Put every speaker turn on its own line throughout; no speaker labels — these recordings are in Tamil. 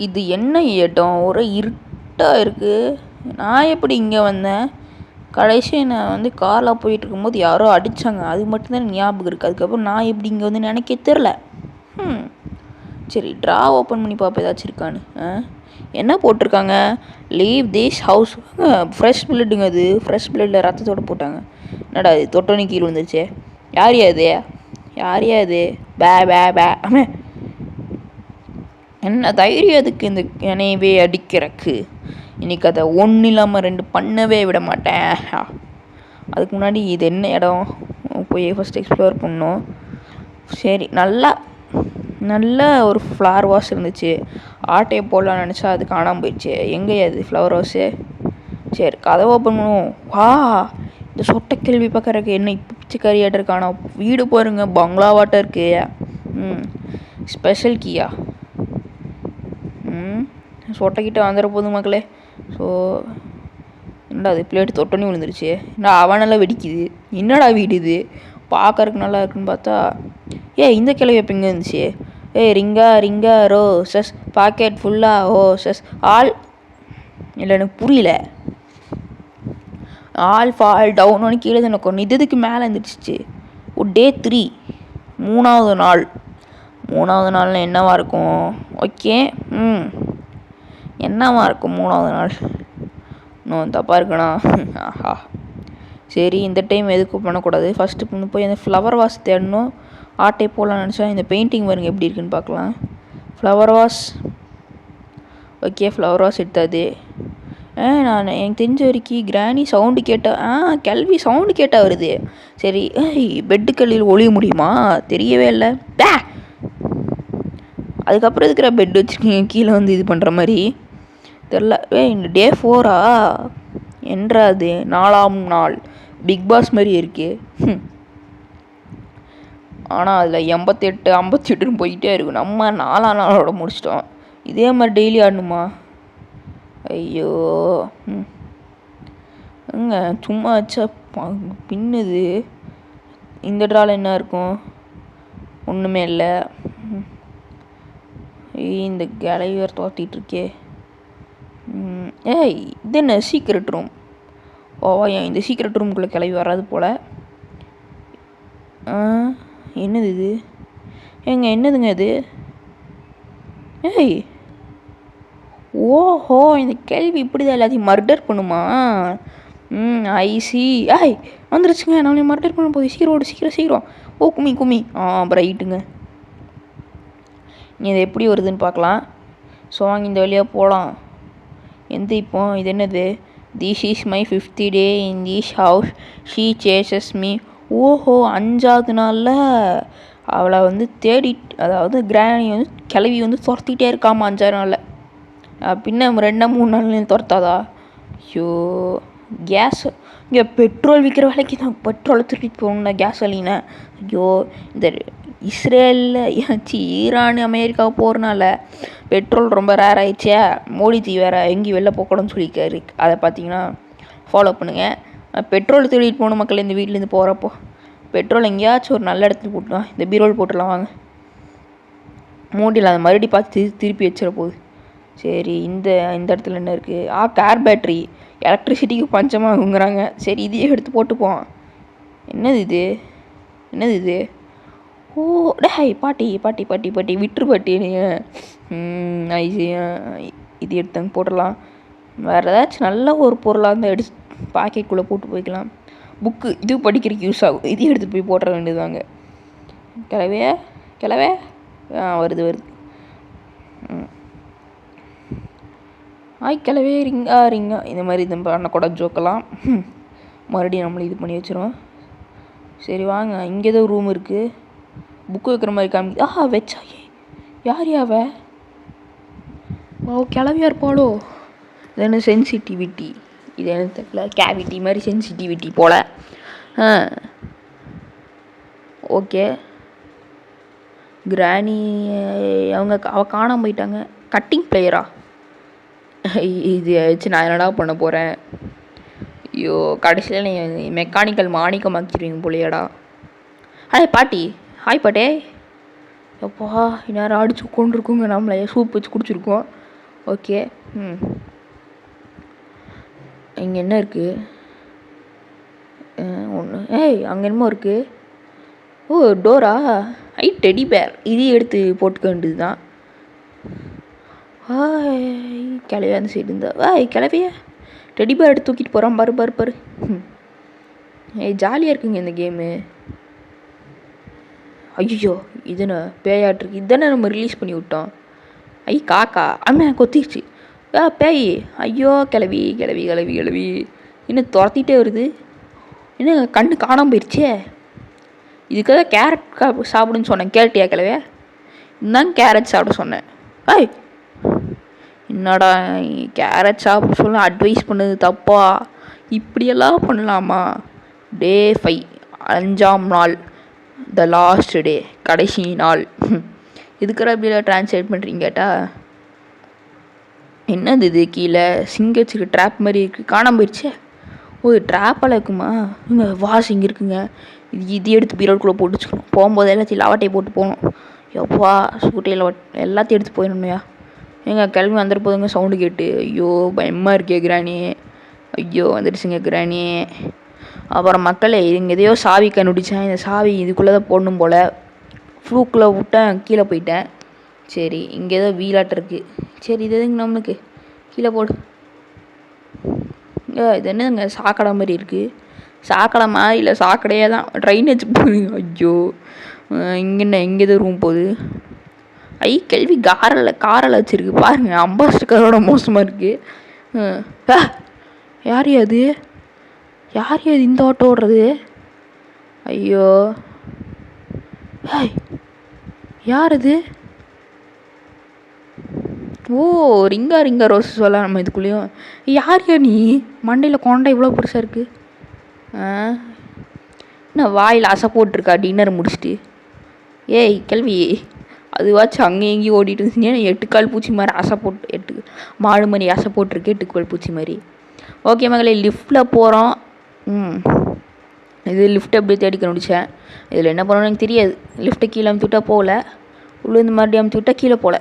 இது என்ன இடம்? ஒரே இருட்டாக இருக்குது. நான் எப்படி இங்கே வந்தேன்? கடைசி நான் வந்து காரில் போயிட்டு இருக்கும்போது யாரோ அடித்தாங்க, அது மட்டும்தான் ஞாபகம் இருக்குது. அதுக்கப்புறம் நான் எப்படி இங்கே வந்து எனக்கே தெரில. சரி, ட்ரா ஓப்பன் பண்ணி பார்ப்போம் ஏதாச்சும் இருக்கான்னு. என்ன போட்டிருக்காங்க? Leave this house. ஃப்ரெஷ் பிளட்டுங்க. அது ஃப்ரெஷ் பிளட்டில் ரத்தத்தோடு போட்டாங்க. என்னடா இது தொட்டோனி கீழே வந்துருச்சு. யாரையா அது? யாரையா அது? பே பே பே என்ன தைரியம் அதுக்கு இந்த என்னையவே அடிக்கிறக்கு? இன்றைக்கி அதை ஒன்றும் இல்லாமல் 2 பண்ணவே விட மாட்டேன். அதுக்கு முன்னாடி இது என்ன இடம் போய் ஃபஸ்ட் எக்ஸ்ப்ளோர் பண்ணோம். சரி, நல்ல ஒரு ஃப்ளவர் வாஷ் இருந்துச்சு. ஆட்டையை போடலான்னு நினச்சா அது காணாமல் போயிடுச்சு. எங்கேயா அது ஃப்ளவர் வாஷு? சரி, கதவை ஓப்பன் பண்ணுவோம். வா, இந்த சொட்டை கேள்வி பார்க்குறக்கு என்ன இப்போ பிச்சைக்காரியாட்ட இருக்கானா? வீடு பாருங்க, பங்களாவாட்டம் இருக்கு. ஸ்பெஷல் கீயா? சொட்டைக்கிட்ட வந்துட போகுது மக்களே. ஸோ என்னடா அது பிளேட்டு தொட்டோன்னே விழுந்துருச்சு. நான் அவனெல்லாம் வெடிக்குது. என்னடா வீடு இது? பார்க்கறக்கு நல்லா இருக்குன்னு பார்த்தா இந்த கிளவி எப்போ இங்கே இருந்துச்சு? ரிங்கா ரோ சஸ் பாக்கெட் ஃபுல்லாக ஓ சஸ் ஆல் இல்லை, எனக்கு புரியல. ஆல் ஃபால் டவுன்னு கீழே எனக்கு ஒன்று இதுக்கு மேலே இருந்துச்சு. டே 3, 3வது நாள். 3வது நாள்னா என்னவா இருக்கும்? ஓகே, என்னவா இருக்கும் 3வது நாள்? இன்னும் தப்பாக இருக்குண்ணா. ஆஹா, சரி, இந்த டைம் எதுக்கும் பண்ணக்கூடாது. ஃபஸ்ட்டு போய் அந்த ஃப்ளவர் வாஷ் தேடணும். ஆட்டை போடலான்னு நினச்சா இந்த பெயிண்டிங் பாருங்க எப்படி இருக்குன்னு பார்க்கலாம். Flower wash. Okay, flower wash எடுத்தாது. நான் எனக்கு தெரிஞ்ச வரைக்கும் கிராணி சவுண்டு கேட்டால் கேள்வி சவுண்டு கேட்டால் வருது. சரி, பெட்டு கல்லில் ஒளிய முடியுமா? தெரியவே இல்லை. அதுக்கப்புறம் இருக்கிற பெட் வச்சுருக்கீங்க கீழே வந்து இது பண்ணுற மாதிரி தெரில. இந்த டே 4ஆ என்றாது 4ஆம் நாள். பிக் பாஸ் மாதிரி இருக்கு. ஆனால் அதில் 88 58ன்னு போயிட்டே இருக்கும். நம்ம 4ஆம் நாளோட முடிச்சிட்டோம். இதே மாதிரி டெய்லி ஆடணுமா? ஐயோ, சும்மா வச்சா பின்னுது. இந்த ட்ராவில் என்ன இருக்கும்? ஒன்றுமே இல்லை. இந்த கிளைவர் தோத்திட்டு இருக்கே. இது என்ன சீக்ரெட் ரூம்? இந்த சீக்ரெட் ரூம்குள்ளே கிளவி வராது போல். என்னது இது? என்னதுங்க இது? ஓஹோ, இந்த கேள்வி இப்படி தான் எல்லாத்தையும் மர்டர் பண்ணுமா? ஐசி வந்துருச்சுங்க. நானே மர்டர் பண்ண போகுது. சீக்கிரம். ஓ, கும்மி ரைட்டுங்க. இது எப்படி வருதுன்னு பார்க்கலாம். ஸோ வாங்க இந்த வழியாக போகலாம். இப்போ இது என்னது? This is my 5th day in this house, she chases me. ஓஹோ, 5வது நாளில் அவளை வந்து அதாவது கிராணி வந்து கிளவி வந்து துரத்திக்கிட்டே இருக்காமா 5வது நாளில். பின்ன 2-3 நாள் துரத்தாதா? ஐயோ, கேஸ் இங்கே பெட்ரோல் விற்கிற வேலைக்கு தான் பெட்ரோலை திருப்பிட்டு போகணுண்ணா, கேஸ் வலிண்ணா. ஐயோ, இந்த இஸ்ரேலில் ஈரான் அமெரிக்கா போகிறனால பெட்ரோல் ரொம்ப ரேர் ஆகிடுச்சே. மோடிஜி வேறு எங்கேயும் வெளில போகக்கூடாதுன்னு சொல்லியிருக்காரு. அதை பார்த்தீங்கன்னா ஃபாலோ பண்ணுங்கள். பெட்ரோல் திருடிட்டு போகணும் மக்கள். இந்த வீட்டிலேருந்து போகிறப்போ பெட்ரோல் எங்கேயாச்சும் ஒரு நல்ல இடத்துல போட்டுலாம். இந்த பீரோல் போட்டுடலாம் வாங்க. மோடியில் அதை மறுபடியும் பார்த்து திருப்பி வச்சிட போகுது. சரி, இந்த இடத்துல என்ன இருக்குது? Car battery. எலக்ட்ரிசிட்டிக்கு பஞ்சமாகுங்கிறாங்க. சரி, இதையே எடுத்து போட்டுப்போம். என்னது இது? ஓ, பாட்டி விட்டுரு பாட்டி. இது எடுத்தாங்க போடலாம். வேறு ஏதாச்சும் நல்ல ஒரு பொருளாக இருந்தால் எடுத்து பாக்கெட்டுக்குள்ளே போட்டு போய்க்கலாம். புக்கு இது படிக்கிறதுக்கு யூஸ் ஆகும். இதையும் எடுத்து போய் போட்டுற வேண்டியதுதாங்க. கிளவே வருது. கிளவே ரிங்கா இந்த மாதிரி இது பண்ணக்கூட ஜோக்கலாம். மறுபடியும் நம்மளை இது பண்ணி வச்சிரும். சரி வாங்க, இங்கே ஏதோ ரூம் இருக்குது. புக்கு வைக்கிற மாதிரி காமிக்குது. வச்சா யார் கிளவியா இருப்பாளோ? இது என்ன சென்சிட்டிவிட்டி? இது என்ன தெரியல, கேவிட்டி மாதிரி சென்சிட்டிவிட்டி போல். ஓகே, கிராணி அவள் காணாமல் போயிட்டாங்க. கட்டிங் பிளேயரா? இது வச்சு நான் என்னடா பண்ண போகிறேன்? ஐயோ, கடைசியில் நீ மெக்கானிக்கல் மாணிக்கம் ஆக்கிடுவீங்க போலியாடா. பாட்டி. ஹாய் பாட்டே. எப்பா, இந்நேரம் அடிச்சு கொண்டிருக்குங்க. நம்மளை சூப் வச்சு குடிச்சிருக்கோம். ஓகே. இங்கே என்ன இருக்குது? ஒன்று. அங்கே என்னமோ இருக்குது. ஓ, டோரா? Teddy bear. இதையும் எடுத்து போட்டுக்க வேண்டியது தான். கிளவியா அந்த சைடு இருந்தா கிளவியா டெடி பேர் எடுத்து தூக்கிட்டு போகிறான். பாரு. ஜாலியாக இருக்குங்க இந்த கேமு. ஐயோ, இதுன்னு பேயாட்டிருக்கு. இதுதானே நம்ம ரிலீஸ் பண்ணி விட்டோம். காக்கா கொத்திடுச்சு. பேய். ஐயோ, கிளவி. இன்னும் துரத்திட்டே வருது. என்ன கண்ணு காணாமல் போயிடுச்சே. இதுக்காக கேரட் சாப்பிடுன்னு சொன்னேன். கேரட்டியா கிளவியா? இந்தாங்க கேரட் சாப்பிட சொன்னேன். என்னடா கேரட் சாப்பிட சொல்ல அட்வைஸ் பண்ணது தப்பா? இப்படியெல்லாம் பண்ணலாமா? டே 5, 5ஆம் நாள், த லாஸ்ட் டே, கடைசி நாள். இதுக்கிற இப்படியெல்லாம் ட்ரான்ஸ்லேட் பண்ணுறீங்க கேட்டால் என்னது இது? கீழே சிங்கச்சுக்கு ட்ராப் மாதிரி இருக்குது. காணாமல் போயிடுச்சே. ட்ராப்பெல்லாம் இருக்குமா? இங்கே இங்கே இருக்குங்க. இது எடுத்து பீரோடுக்குள்ளே போட்டு வச்சுக்கணும். போகும்போது எல்லாத்தையும் லவாட்டையை போட்டு போகணும். எப்பா ஸ்கூட்டியில் எல்லாத்தையும் எடுத்து போயிடணுமையா? கிளம்பி வந்துட்டு போதுங்க சவுண்டு கேட்டு. ஐயோ, பயமாக இருக்கே கிராணி. ஐயோ, வந்துடுச்சுங்க கிராணி. அப்புறம் மக்களே, இங்கே எதையோ சாவி கண்டுபிடிச்சேன். இந்த சாவி இதுக்குள்ளே தான் போடணும் போல். ஃப்ளூக்கில் விட்டேன், கீழே போயிட்டேன். சரி, இங்கே ஏதோ வீலாட்டம் இருக்குது. சரி, இது எதுங்க நம்மளுக்கு? கீழே போடு. இது என்னதுங்க சாக்கடை மாதிரி இருக்குது? சாக்கடை மாதிரி இல்லை, சாக்கடையே தான். ட்ரைனேஜ் போகுது. ஐயோ, இங்கே எதுவும் ரூம் போகுது. கேள்வி காரில் வச்சுருக்கு பாருங்கள். அம்பாஸ்டர் காரோட மோசமாக இருக்குது. யார் அது இந்த ஆட்டோ ஓடுறது? ஐயோ, யார் அது? ரிங்கா ரோஸ் சொல்ல நம்ம இதுக்குள்ளேயும். யார் நீ? மண்டையில் கொண்டை இவ்வளோ பெருசாக இருக்குது. என்ன வாயில் அசை போட்டிருக்கா டின்னர் முடிச்சுட்டு? கேள்வி அதுவாச்சும் அங்கே எங்கேயும் ஓடிட்டு இருந்துச்சு. ஏன்னா 8 கால் பூச்சி மாதிரி அசை போட்டு, 8 மாடு மாதிரி அசை போட்டிருக்கு. 8 கால் பூச்சி மாதிரி. ஓகே மகளே, லிஃப்ட்டில் போகிறோம். இது லிஃப்ட் எப்படி தேடி கண்டுபிடிச்சேன். இதில் என்ன பண்ணணும்னு எனக்கு தெரியாது. லிஃப்ட்டை கீழே அமுத்தி விட்டால் போகல, உள்ளே இந்த மாதிரி அமுத்தி விட்டால் கீழே போகல.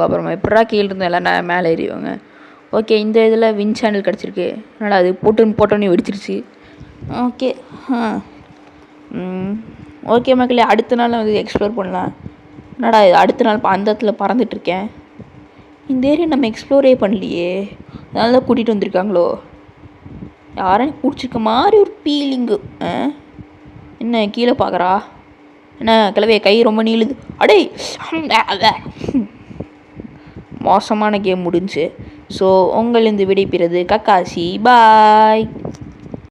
அப்புறமா எப்படா கீழே இருந்தோம் எல்லாம் நான் மேலே ஏறிவாங்க. ஓகே, இந்த இதில் வின் சேனல் கிடச்சிருக்கு. அதனால் அது போட்டோன்னே வெடிச்சிருச்சு. ஓகே. ஓகே மக்களே, அடுத்த நாள் வந்து எக்ஸ்ப்ளோர் பண்ணலாம். என்னடா அடுத்த நாள் அந்த இடத்துல பறந்துட்டுருக்கேன். இந்த ஏரியா நம்ம எக்ஸ்ப்ளோரே பண்ணலையே. அதனால தான் கூட்டிகிட்டு வந்திருக்காங்களோ. யாரும் பிடிச்சிருக்க மாதிரி ஒரு ஃபீலிங்கு. என்ன கீழே பார்க்குறா? என்ன கிளவிய கை ரொம்ப நீளுது. அடே, மோசமான கேம் முடிஞ்சு. ஸோ உங்களிருந்து விடைபெறுது கக்காசி. பாய்.